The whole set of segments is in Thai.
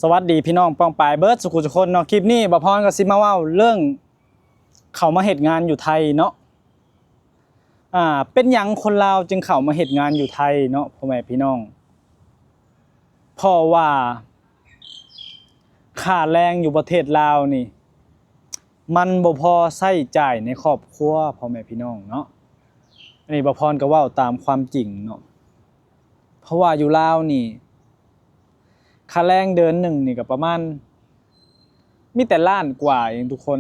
สวัสดีพี่น้องป้องปายเบิร์ดสุขุสุคนเนาะคลิปนี้บ่พรก็สิมาเว้าเรื่องเขามาเฮ็ดงานอยู่ไทยเนาะเป็นหยังคนลาวจึงเข้ามาเฮ็ดงานอยู่ไทยเนาะพ่อแม่พี่น้องเพราะว่าค่าแรงอยู่ประเทศลาวนี่มันบ่พอใช้จ่ายในครอบครัวพ่อแม่พี่น้องเนาะอันนี้บ่พรก็เว้าตามความจริงเนาะเพราะว่าอยู่ลาวนี่ค่าแรงเดือนหนึ่งนี่ก็ประมาณมีแต่ล้านกว่าเองทุกคน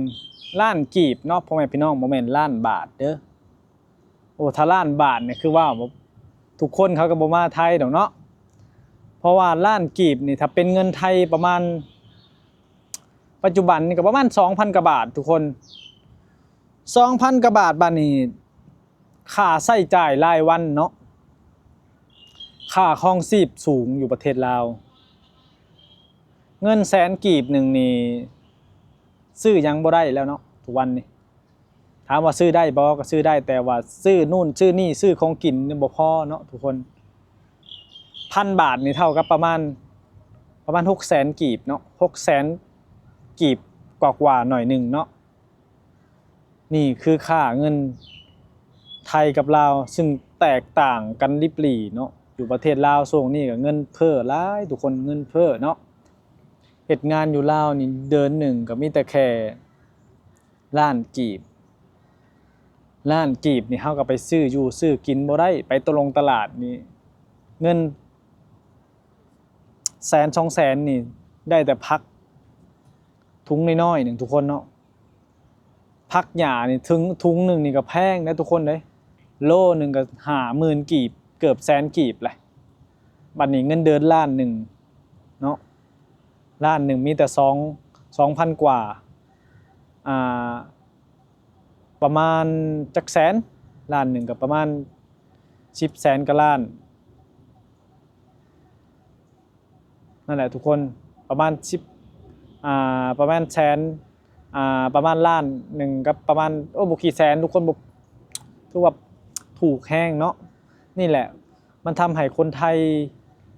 ล้านกีบเนาะพ่อแม่พี่น้องบ่แม่นล้านบาทเด้อโอ้ถ้าล้านบาทเนี่ยคือว่าทุกคนเขาก็บ่มาไทยดอกเนาะเพราะว่าล้านกีบนี่ถ้าเป็นเงินไทยประมาณปัจจุบันนี่ก็ประมาณ 2,000 กว่าบาททุกคน 2,000 กว่าบาทบัดนี้ค่าใช้จ่ายรายวันเนาะค่าครองชีพสูงอยู่ประเทศลาวเงินแสนกีบหนึ่งนี่ซื้อยังบ่ได้แล้วเนาะทุกวันนี้ถามว่าซื้อได้บ่ก็ซื้อได้แต่ว่าซื้อนู่นซื้อนี่ซื้อของกินนี่บ่พอเนาะทุกคน1,000 บาทนี่เท่ากับประมาณ600,000 กีบเนาะ600,000 กีบกว่าๆหน่อยหนึ่งเนาะนี่คือค่าเงินไทยกับลาวซึ่งแตกต่างกันลิบหรี่เนาะอยู่ประเทศลาวช่วงนี้ก็เงินเฟ้อหลายทุกคนเงินเฟ้อเนาะเฮ็ดงานอยู่ลาวนี่เดือนหนึ่งก็มีแต่แค่ล้านกีบนี่เฮาก็ไปซื้ออยู่ซื้อกินบ่ได้ไปตลาดนี่เงินแสน2แสนนี่ได้แต่พักถุงน้อยๆหนึ่งทุกคนเนาะพักหญ้านี่ถึงถุงหนึ่งนี่ก็แพงนะทุกคนเด้โลหนึ่งก็50,000 กีบเกือบแสนกีบแหละบัดนี้เงินเดือนล้านหนึ่งเนาะล้านหนึ่งมีแต่2,000 กว่าประมาณจักแสนล้านหนึ่งกับประมาณ10 แสนกับล้านนั่นแหละทุกคนประมาณประมาณแสนประมาณล้านหนึ่งกับประมาณบ่กี่แสนทุกคนบ่ถือว่าถูกแห้งเนาะนี่แหละมันทำให้คนไทย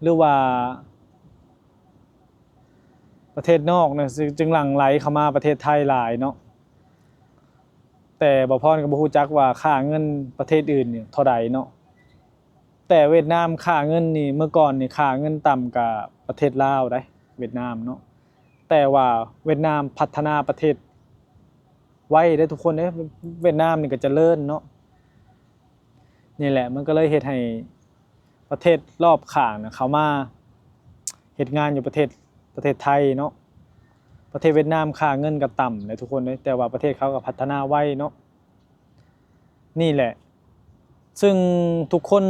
หรือว่าประเทศนอกเนี่ยจึงหลั่งไหลเข้ามาประเทศไทยหลายเนาะแต่บ่พรก็บ่ฮู้จักว่าค่าเงินประเทศอื่นเนี่ยเท่าใดเนาะแต่เวียดนามค่าเงินนี่เมื่อก่อนนี่ค่าเงินต่ำกว่าประเทศลาวได้เวียดนามเนาะแต่ว่าเวียดนามพัฒนาประเทศไว้ได้ทุกคนเด้เวียดนามนี่ก็เจริญเนาะนี่แหละมันก็เลยเฮ็ดให้ประเทศรอบข้างน่ะเขามาเฮ็ดงานอยู่ประเทศไทยเนาะประเทศเวียดนามค่าเงินก็ต่ำเลยทุกคนเลยแต่ว่าประเทศเขาก็พัฒนาไวเนาะนี่แหละซึ่งทุกคน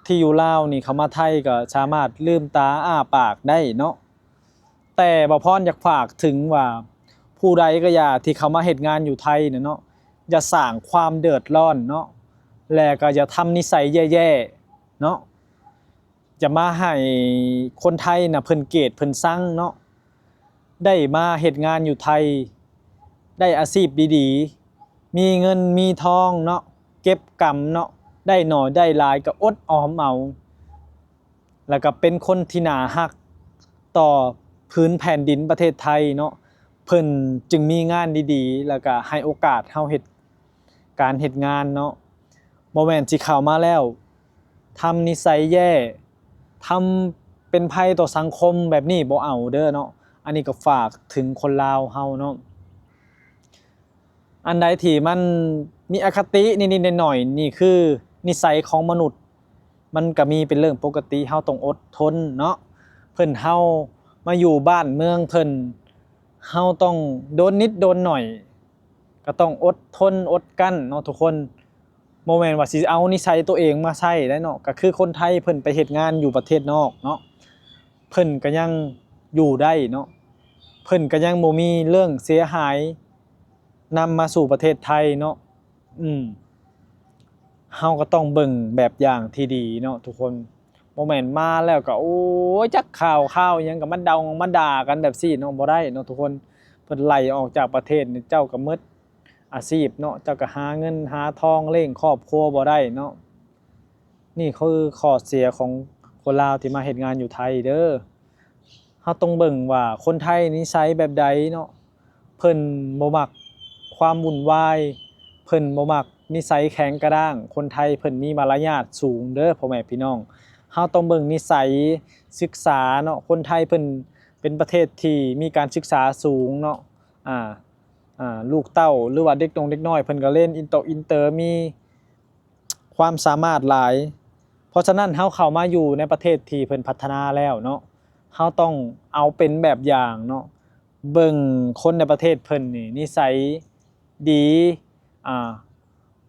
ที่อยู่ลาวนี่เขามาไทยก็สามารถลืมตาอ้าปากได้เนาะแต่บ่พรอยากฝากถึงว่าผู้ใดก็อย่าที่เขามาเฮ็ดงานอยู่ไทยเนาะอย่าสร้างความเดือดร้อนเนาะและก็อย่าทำนิสัยแย่ๆเนาะจะมาให้คนไทยน่ะเพิ่นเกลียดเพิ่นซังเนาะได้มาเฮ็ดงานอยู่ไทยได้อาชีพดีๆมีเงินมีทองเนาะเก็บกำเนาะได้น้อยได้หลายก็อดออมเอาแล้วก็เป็นคนที่น่ารักต่อพื้นแผ่นดินประเทศไทยเนาะเพิ่นจึงมีงานดีๆแล้วก็ให้โอกาสเฮาเฮ็ดการเฮ็ดงานเนาะบ่แม่นสิเข้ามาแล้วทำนิสัยแย่ทำเป็นภัยต่อสังคมแบบนี้บ่เอาเด้อเนาะอันนี้ก็ฝากถึงคนลาวเฮาเนาะอันใดที่มันมีอคตินิดๆหน่อยๆนี่คือนิสัยของมนุษย์มันก็มีเป็นเรื่องปกติเฮาต้องอดทนเนาะเพิ่นเฮามาอยู่บ้านเมืองเพิ่นเฮาต้องโดนนิดโดนหน่อยก็ต้องอดทนอดกั้นเนาะทุกคนบ่แม่นว่าสิเอานิสัยตัวเองมาใช้ได้เนาะก็คือคนไทยเพิ่นไปเฮ็ดงานอยู่ประเทศนอกเนาะเพิ่นก็ยังอยู่ได้เนาะเพิ่นก็ยังบ่มีเรื่องเสียหายนำมาสู่ประเทศไทยเนาะเฮาก็ต้องเบิ่งแบบอย่างที่ดีเนาะทุกคนบ่แม่นมาแล้วก็โอ้ยจักข่าวหยังก็มาเดามาด่ากันแบบซี่เนาะบ่ได้เนาะทุกคนเพิ่นไล่ออกจากประเทศนี่เจ้าก็หมดอาชีพเนาะเจ้าก็หาเงินหาทองเลี้ยงครอบครัวบ่ได้เนาะนี่คือข้อเสียของคนลาวที่มาเฮ็ดงานอยู่ไทยเด้อ เฮาต้องเบิ่งว่าคนไทยนิสัยแบบใดเนาะเพิ่นบ่มักความวุ่นวายเพิ่นบ่มักนิสัยแข็งกระด้างคนไทยเพิ่นมีมารยาทสูงเด้อพ่อแม่พี่น้องเฮาต้องเบิ่งนิสัยศึกษาเนาะคนไทยเพิ่นเป็นประเทศที่มีการศึกษาสูงเนาะอ่าลูกเต้าหรือว่าเด็กน้อยเพิ่นก็เล่นอินเตอร์มีความสามารถหลายเพราะฉะนั้นเฮาเข้ามาอยู่ในประเทศที่เพิ่นพัฒนาแล้วเนาะ เฮาต้องเอาเป็นแบบอย่างเนาะเบิ่งคนในประเทศเพิ่นนี่นิสัยดีอ่า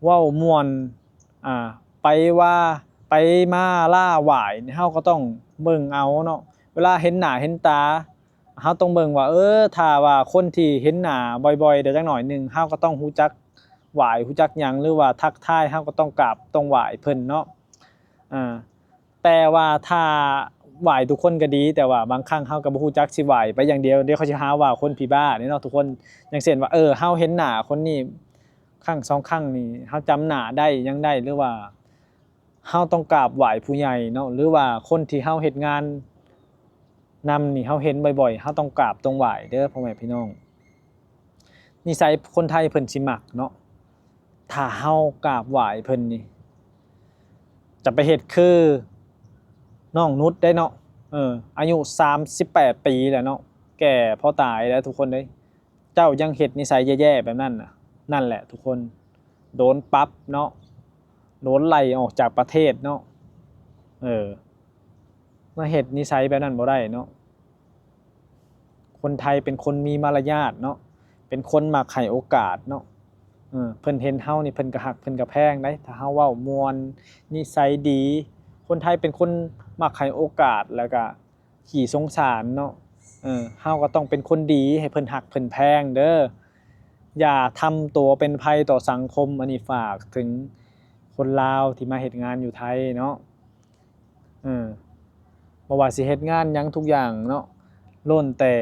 เว้าม่วนอ่าไปว่าไปมาล่าหวายเฮาก็ต้องเบิ่งเอาเนาะเวลาเห็นหน้าเห็นตาเฮาต้องเบิ่งว่าถ้าว่าคนที่เห็นหน้าบ่อยๆเดี๋ยวจักหน่อยหนึ่งเฮาก็ต้องรู้จักไหว้รู้จักหยังหรือว่าทักทายเฮาก็ต้องกราบต้องไหว้เพิ่นเนาะอ่า แต่ว่าถ้าไหว้ทุกคนก็ดีแต่ว่าบางครั้งเฮาก็บ่ฮู้จักสิไหว้ไปอย่างเดียวเดี๋ยวเขาสิหาว่าคนผีบ้านี่เนาะทุกคนอย่างเช่นว่าเฮาเห็นหน้าคนนี้ครั้ง2ครั้งนี่เฮาจำหน้าได้ยังได้หรือว่าเฮาต้องกราบไหว้ผู้ใหญ่เนาะหรือว่าคนที่เฮาเฮ็ดงานนำนี่เฮาเห็นบ่อยๆเฮาต้องกราบต้องไหว้เด้อพ่อแม่พี่น้องนิสัยคนไทยเพิ่นสิมักเนาะถ้าเฮากราบไหว้เพิ่นนี่จะไปเฮ็ดคือน้องนุชได้เนาะอายุ38ปีแล้วเนาะแก่พอตายแล้วทุกคนเอ้ยเจ้ายังเฮ็ดนิสัยแย่ๆแบบนั้นน่ะนั่นแหละทุกคนโดนปรับเนาะโดนไล่ออกจากประเทศเนาะเออมาเฮ็ดนิสัยแบบนั้นบ่ได้เนาะคนไทยเป็นคนมีมารยาทเนาะเป็นคนมักให้โอกาสเนาะเพิ่นเห็นเฮานี่เพิ่นก็ฮักเพิ่นก็แพงได้ถ้าเฮาเว้าม่วนนิสัยดีคนไทยเป็นคนมักให้โอกาสแล้วก็ขี้สงสารเนาะเฮาก็ต้องเป็นคนดีให้เพิ่นฮักเพิ่นแพงเด้ออย่าทำตัวเป็นภัยต่อสังคมอันนี้ฝากถึงคนลาวที่มาเฮ็ดงานอยู่ไทยเนาะเออบ่ว่าสิเฮ็ดงานหยังทุกอย่างเนาะล้วนแต่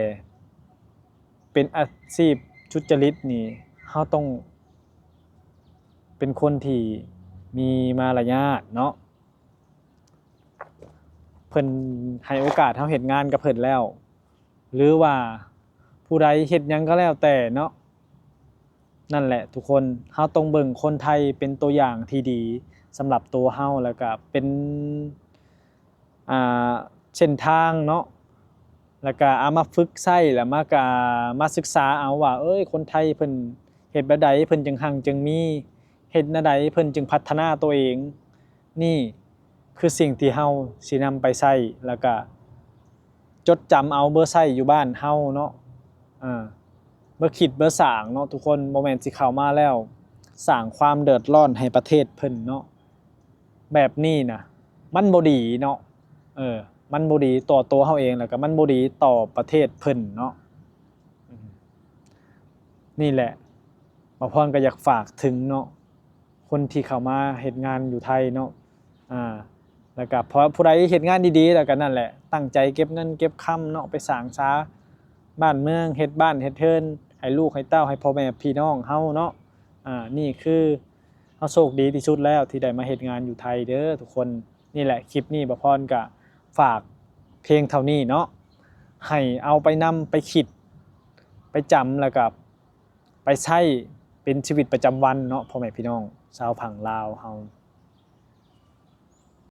เป็นอาชีพสุจริตนี่เฮาต้องเป็นคนที่มีมารยาทเนาะเพิ่นให้โอกาสเฮาเฮ็ดงานกับเพิ่นแล้วหรือว่าผู้ใดเฮ็ดหยังก็แล้วแต่เนาะนั่นแหละทุกคนเฮาต้องเบิ่งคนไทยเป็นตัวอย่างที่ดีสำหรับตัวเฮาแล้วก็เป็นอ่าเส้นทางเนาะแล้วก็เอามาฝึกใช้แล้วมาศึกษาเอาว่าคนไทยเพิ่นเฮ็ดแบบใดเพิ่นจึงคั่งจึงมีเฮ็ดแนวใดเพิ่นจึงพัฒนาตัวเองนี่คือสิ่งที่เฮาสินำไปใช้แล้วก็จดจำเอาเบ่อใช้อยู่บ้านเฮาเนาะอ่าเบ่คิดเบ่สร้างเนาะทุกคนบ่แม่นสิเข้ามาแล้วสร้างความเดือดร้อนให้ประเทศเพิ่นเนาะแบบนี้น่ะมันบ่ดีเนาะเออมันบ่ดีต่อตัวเฮาเองแล้วก็มันบ่ดีต่อประเทศเพิ่นเนาะอืมนี่แหละบ่พรก็อยากฝากถึงเนาะคนที่เข้ามาเฮ็ดงานอยู่ไทยเนาะอ่าแล้วก็พอผู้ใดเฮ็ดงานดีๆแล้วก็นั่นแหละตั้งใจเก็บเงินเก็บคำเนาะไปสร้างสาบ้านเมืองเฮ็ดบ้านเฮ็ดเรือนให้ลูกให้เต้าให้พ่อแม่พี่น้องเฮาเนาะนี่คือเฮาโชคดีที่สุดแล้วที่ได้มาเฮ็ดงานอยู่ไทยเด้อทุกคนนี่แหละคลิปนี้บ่พรก็ฝากเพียงเท่านี้เนาะให้เอาไปนำไปคิดไปจำแล้วก็ไปใช้เป็นชีวิตประจำวันเนาะพ่อแม่พี่น้องชาวฝั่งลาวเฮา